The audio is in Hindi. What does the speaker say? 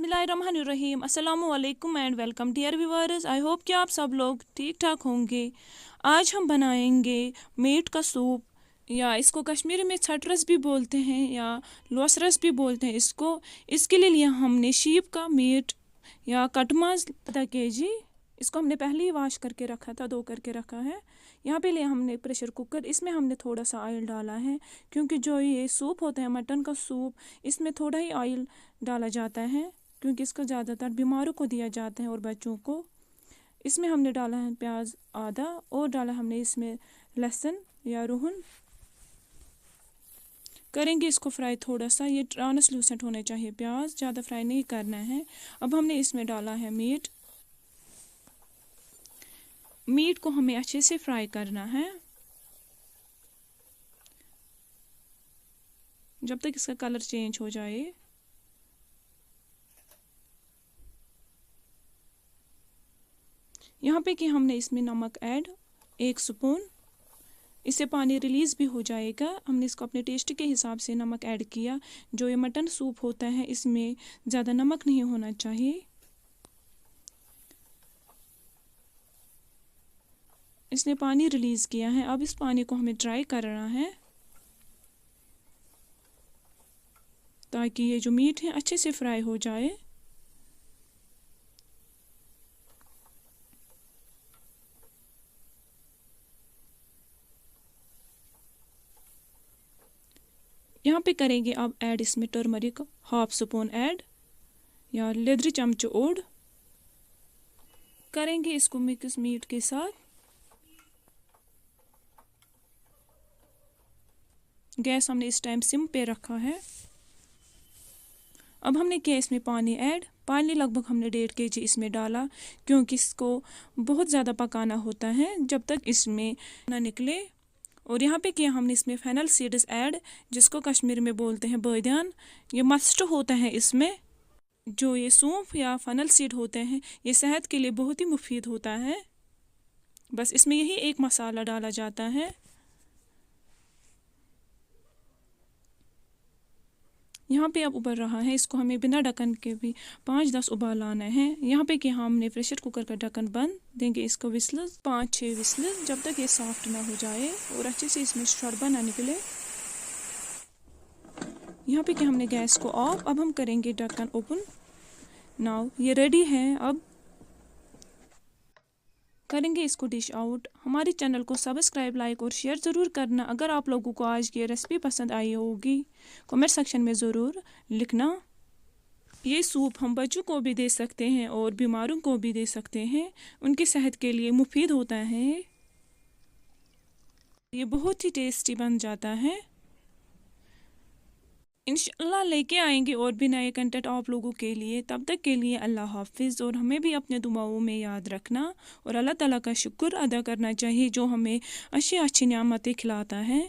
बिस्मिल्लाहिर्रहमानिर्रहीम, अस्सलामु अलैकुम and welcome dear viewers. I hope कि आप सब लोग ठीक ठाक होंगे। आज हम बनाएंगे मीट का सूप, या इसको कश्मीरी में छटरस भी बोलते हैं या लोसरस भी बोलते हैं इसके लिए लिया हमने शीप का मीट या कटमाज आधा केजी। इसको हमने पहले ही वॉश करके रखा था, धो करके रखा है। यहाँ पे लिया हमने प्रेशर कुकर, इसमें हमने थोड़ा सा ऑयल डाला है क्योंकि जो ये सूप होता है मटन का सूप, इसमें थोड़ा ही ऑयल डाला जाता है क्योंकि इसका ज़्यादातर बीमारों को दिया जाता है और बच्चों को। इसमें हमने डाला है प्याज आधा और डाला हमने इसमें लहसुन या रोहन। करेंगे इसको फ्राई थोड़ा सा, ये ट्रांसलूसेंट होने चाहिए प्याज, ज़्यादा फ्राई नहीं करना है। अब हमने इसमें डाला है मीट को हमें अच्छे से फ्राई करना है जब तक इसका कलर चेंज हो जाए। यहाँ पे कि हमने इसमें नमक ऐड 1 स्पून, इससे पानी रिलीज़ भी हो जाएगा। हमने इसको अपने टेस्ट के हिसाब से नमक ऐड किया। जो ये मटन सूप होता है इसमें ज़्यादा नमक नहीं होना चाहिए। इसने पानी रिलीज़ किया है, अब इस पानी को हमें ड्राई करना है ताकि ये जो मीट है अच्छे से फ्राई हो जाए। यहाँ पे करेंगे अब ऐड इसमें टर्मरिक 1/2 स्पून ऐड या लेदरी चमच ओड करेंगे इसको मिक्स मीट के साथ। गैस हमने इस टाइम सिम पे रखा है। अब हमने किया इसमें पानी ऐड, पानी लगभग हमने 1.5 kg इसमें डाला क्योंकि इसको बहुत ज़्यादा पकाना होता है जब तक इसमें ना निकले। और यहाँ पे किया हमने इसमें फेनल सीड्स ऐड, जिसको कश्मीर में बोलते हैं बादियान। ये मस्ट होता है इसमें। जो ये सूप या फनल सीड होते हैं ये सेहत के लिए बहुत ही मुफीद होता है। बस इसमें यही एक मसाला डाला जाता है। यहाँ पे अब उबल रहा है, इसको हमें बिना ढक्कन के भी 5-10 उबाल आना है। यहाँ पे कि हमने प्रेशर कुकर का ढक्कन बंद देंगे इसको 5-6 विस्लस जब तक ये सॉफ्ट ना हो जाए और अच्छे से इसमें शोरबा ना निकले। यहाँ पे कि हमने गैस को ऑफ, अब हम करेंगे ढक्कन ओपन। नाउ ये रेडी है। अब करेंगे इसको डिश आउट। हमारे चैनल को सब्सक्राइब, लाइक और शेयर ज़रूर करना। अगर आप लोगों को आज की रेसिपी पसंद आई होगी कमेंट सेक्शन में ज़रूर लिखना। ये सूप हम बच्चों को भी दे सकते हैं और बीमारों को भी दे सकते हैं, उनकी सेहत के लिए मुफीद होता है। ये बहुत ही टेस्टी बन जाता है। इंशाल्लाह लेके आएंगे और भी नए कंटेंट आप लोगों के लिए। तब तक के लिए अल्लाह हाफिज़। और हमें भी अपने दुआओं में याद रखना और अल्लाह ताला का शुक्र अदा करना चाहिए जो हमें अच्छी अच्छी नियामतें खिलाता है।